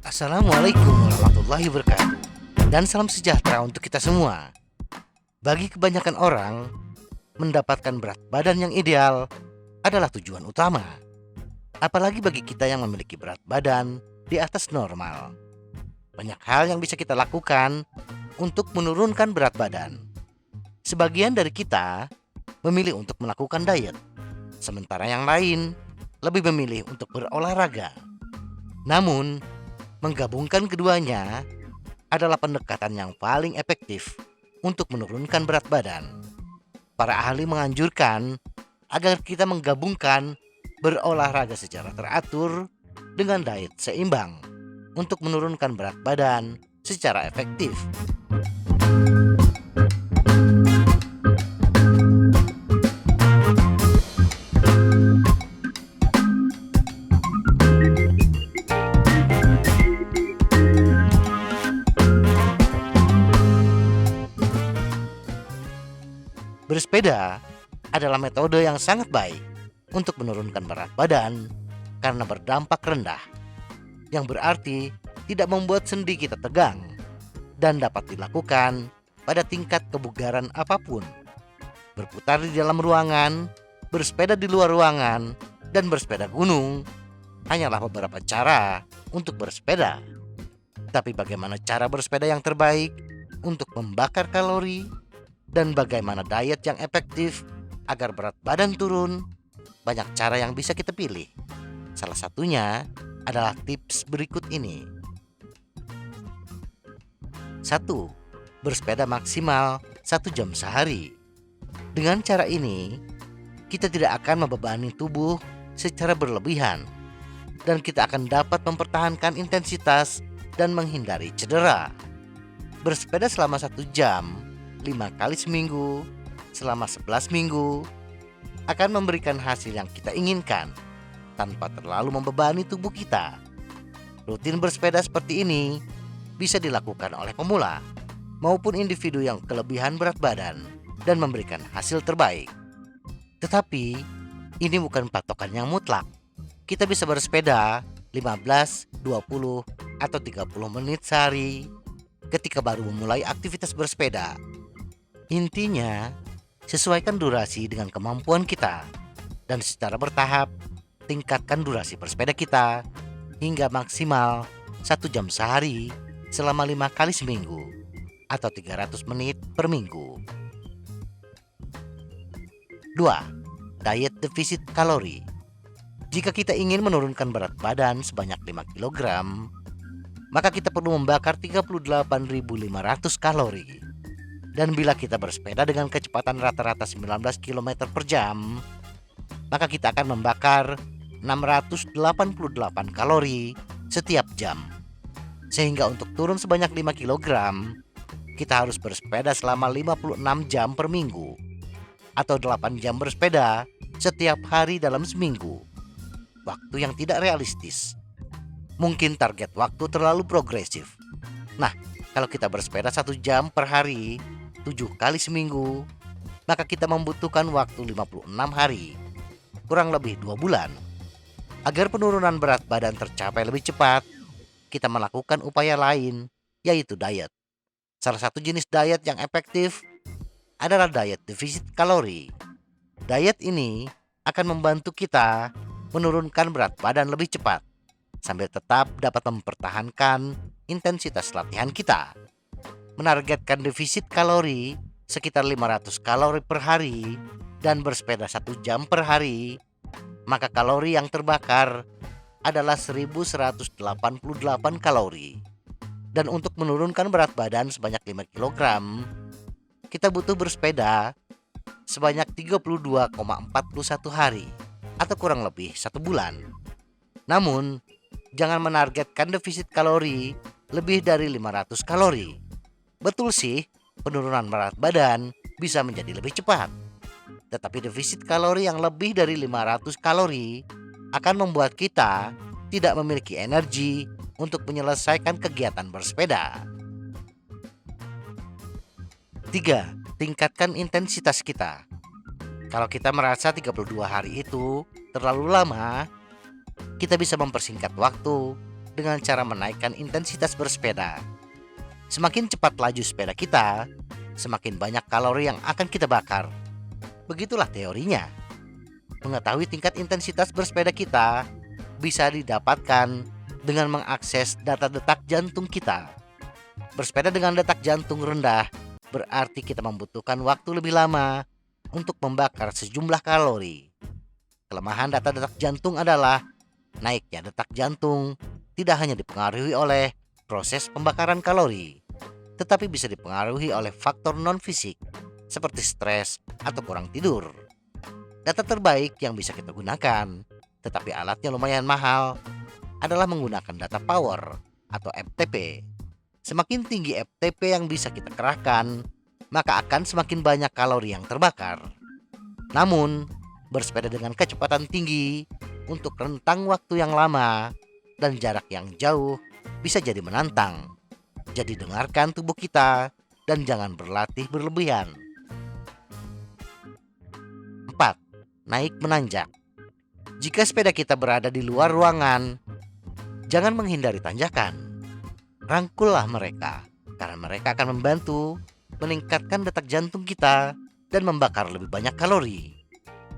Assalamualaikum warahmatullahi wabarakatuh. Dan salam sejahtera untuk kita semua. Bagi kebanyakan orang, mendapatkan berat badan yang ideal adalah tujuan utama. Apalagi bagi kita yang memiliki berat badan di atas normal. Banyak hal yang bisa kita lakukan untuk menurunkan berat badan. Sebagian dari kita memilih untuk melakukan diet, sementara yang lain lebih memilih untuk berolahraga. Namun, menggabungkan keduanya adalah pendekatan yang paling efektif untuk menurunkan berat badan. Para ahli menganjurkan agar kita menggabungkan berolahraga secara teratur dengan diet seimbang untuk menurunkan berat badan secara efektif. Bersepeda adalah metode yang sangat baik untuk menurunkan berat badan karena berdampak rendah, yang berarti tidak membuat sendi kita tegang dan dapat dilakukan pada tingkat kebugaran apapun. Berputar di dalam ruangan, bersepeda di luar ruangan, dan bersepeda gunung hanyalah beberapa cara untuk bersepeda. Tapi bagaimana cara bersepeda yang terbaik untuk membakar kalori? Dan bagaimana diet yang efektif agar berat badan turun? Banyak cara yang bisa kita pilih. Salah satunya adalah tips berikut ini. 1. Bersepeda maksimal 1 jam sehari. Dengan cara ini, kita tidak akan membebani tubuh secara berlebihan, dan kita akan dapat mempertahankan intensitas dan menghindari cedera. Bersepeda selama 1 jam 5 kali seminggu selama 11 minggu akan memberikan hasil yang kita inginkan tanpa terlalu membebani tubuh kita. Rutin bersepeda seperti ini bisa dilakukan oleh pemula maupun individu yang kelebihan berat badan dan memberikan hasil terbaik. Tetapi ini bukan patokan yang mutlak. Kita bisa bersepeda 15, 20, atau 30 menit sehari ketika baru memulai aktivitas bersepeda. Intinya, sesuaikan durasi dengan kemampuan kita dan secara bertahap tingkatkan durasi bersepeda kita hingga maksimal 1 jam sehari selama 5 kali seminggu atau 300 menit per minggu. 2. Diet defisit kalori. Jika kita ingin menurunkan berat badan sebanyak 5 kg, maka kita perlu membakar 38.500 kalori. Dan bila kita bersepeda dengan kecepatan rata-rata 19 km per jam, maka kita akan membakar 688 kalori setiap jam. Sehingga untuk turun sebanyak 5 kg, kita harus bersepeda selama 56 jam per minggu, atau 8 jam bersepeda setiap hari dalam seminggu. Waktu yang tidak realistis. Mungkin target waktu terlalu progresif. Nah, kalau kita bersepeda 1 jam per hari 7 kali seminggu, maka kita membutuhkan waktu 56 hari, kurang lebih 2 bulan. Agar penurunan berat badan tercapai lebih cepat, kita melakukan upaya lain, yaitu diet. Salah satu jenis diet yang efektif adalah diet defisit kalori. Diet ini akan membantu kita menurunkan berat badan lebih cepat, sambil tetap dapat mempertahankan intensitas latihan kita. Menargetkan defisit kalori sekitar 500 kalori per hari dan bersepeda 1 jam per hari, maka kalori yang terbakar adalah 1188 kalori. Dan untuk menurunkan berat badan sebanyak 5 kg, kita butuh bersepeda sebanyak 32,41 hari atau kurang lebih 1 bulan. Namun, jangan menargetkan defisit kalori lebih dari 500 kalori. Betul sih, penurunan berat badan bisa menjadi lebih cepat. Tetapi defisit kalori yang lebih dari 500 kalori akan membuat kita tidak memiliki energi untuk menyelesaikan kegiatan bersepeda. 3. Tingkatkan intensitas kita. Kalau kita merasa 32 hari itu terlalu lama, kita bisa mempersingkat waktu dengan cara menaikkan intensitas bersepeda. Semakin cepat laju sepeda kita, semakin banyak kalori yang akan kita bakar. Begitulah teorinya. Mengetahui tingkat intensitas bersepeda kita bisa didapatkan dengan mengakses data detak jantung kita. Bersepeda dengan detak jantung rendah berarti kita membutuhkan waktu lebih lama untuk membakar sejumlah kalori. Kelemahan data detak jantung adalah naiknya detak jantung tidak hanya dipengaruhi oleh proses pembakaran kalori, tetapi bisa dipengaruhi oleh faktor non-fisik seperti stres atau kurang tidur. Data terbaik yang bisa kita gunakan, tetapi alatnya lumayan mahal, adalah menggunakan data power atau FTP. Semakin tinggi FTP yang bisa kita kerahkan, maka akan semakin banyak kalori yang terbakar. Namun, bersepeda dengan kecepatan tinggi untuk rentang waktu yang lama dan jarak yang jauh bisa jadi menantang. Jadi dengarkan tubuh kita dan jangan berlatih berlebihan. 4. Naik menanjak. Jika sepeda kita berada di luar ruangan, jangan menghindari tanjakan. Rangkullah mereka, karena mereka akan membantu meningkatkan detak jantung kita dan membakar lebih banyak kalori.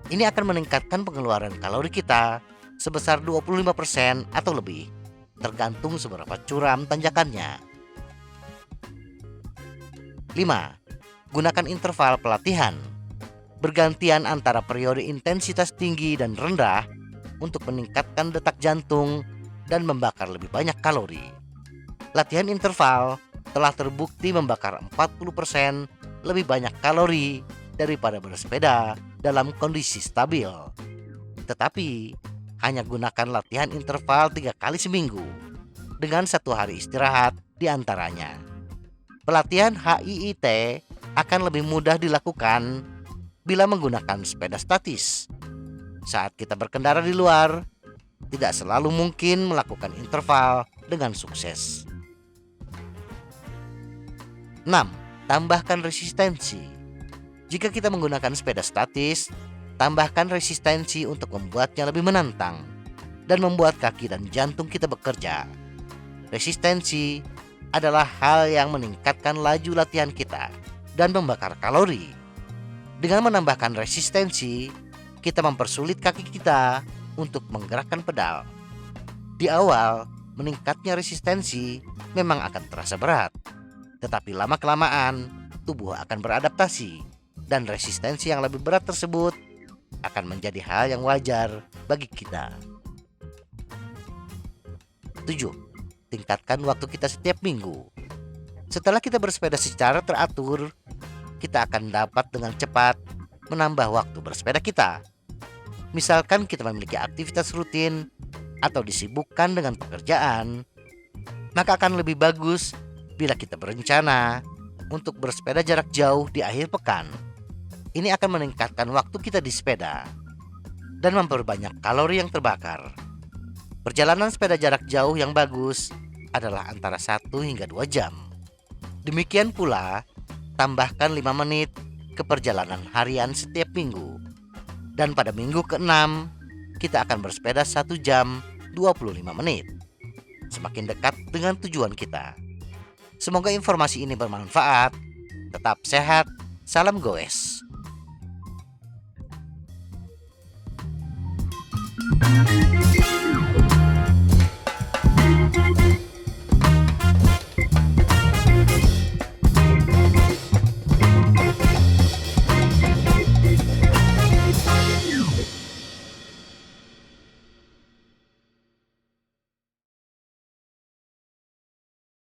Ini akan meningkatkan pengeluaran kalori kita sebesar 25% atau lebih, tergantung seberapa curam tanjakannya. 5. Gunakan interval pelatihan. Bergantian antara periode intensitas tinggi dan rendah untuk meningkatkan detak jantung dan membakar lebih banyak kalori. Latihan interval telah terbukti membakar 40% lebih banyak kalori daripada bersepeda dalam kondisi stabil. Tetapi, hanya gunakan latihan interval 3 kali seminggu dengan 1 hari istirahat di antaranya. Pelatihan HIIT akan lebih mudah dilakukan bila menggunakan sepeda statis. Saat kita berkendara di luar, tidak selalu mungkin melakukan interval dengan sukses. 6. Tambahkan resistensi. Jika kita menggunakan sepeda statis, tambahkan resistensi untuk membuatnya lebih menantang dan membuat kaki dan jantung kita bekerja. Resistensi adalah hal yang meningkatkan laju latihan kita dan membakar kalori. Dengan menambahkan resistensi, kita mempersulit kaki kita untuk menggerakkan pedal. Di awal, meningkatnya resistensi memang akan terasa berat. Tetapi lama-kelamaan, tubuh akan beradaptasi dan resistensi yang lebih berat tersebut akan menjadi hal yang wajar bagi kita. 7. Tingkatkan waktu kita setiap minggu. Setelah kita bersepeda secara teratur, kita akan dapat dengan cepat menambah waktu bersepeda kita. Misalkan kita memiliki aktivitas rutin atau disibukkan dengan pekerjaan, maka akan lebih bagus bila kita berencana untuk bersepeda jarak jauh di akhir pekan. Ini akan meningkatkan waktu kita di sepeda dan memperbanyak kalori yang terbakar. Perjalanan sepeda jarak jauh yang bagus adalah antara 1 hingga 2 jam. Demikian pula, tambahkan 5 menit ke perjalanan harian setiap minggu. Dan pada minggu ke-6, kita akan bersepeda 1 jam 25 menit. Semakin dekat dengan tujuan kita. Semoga informasi ini bermanfaat. Tetap sehat, salam goes.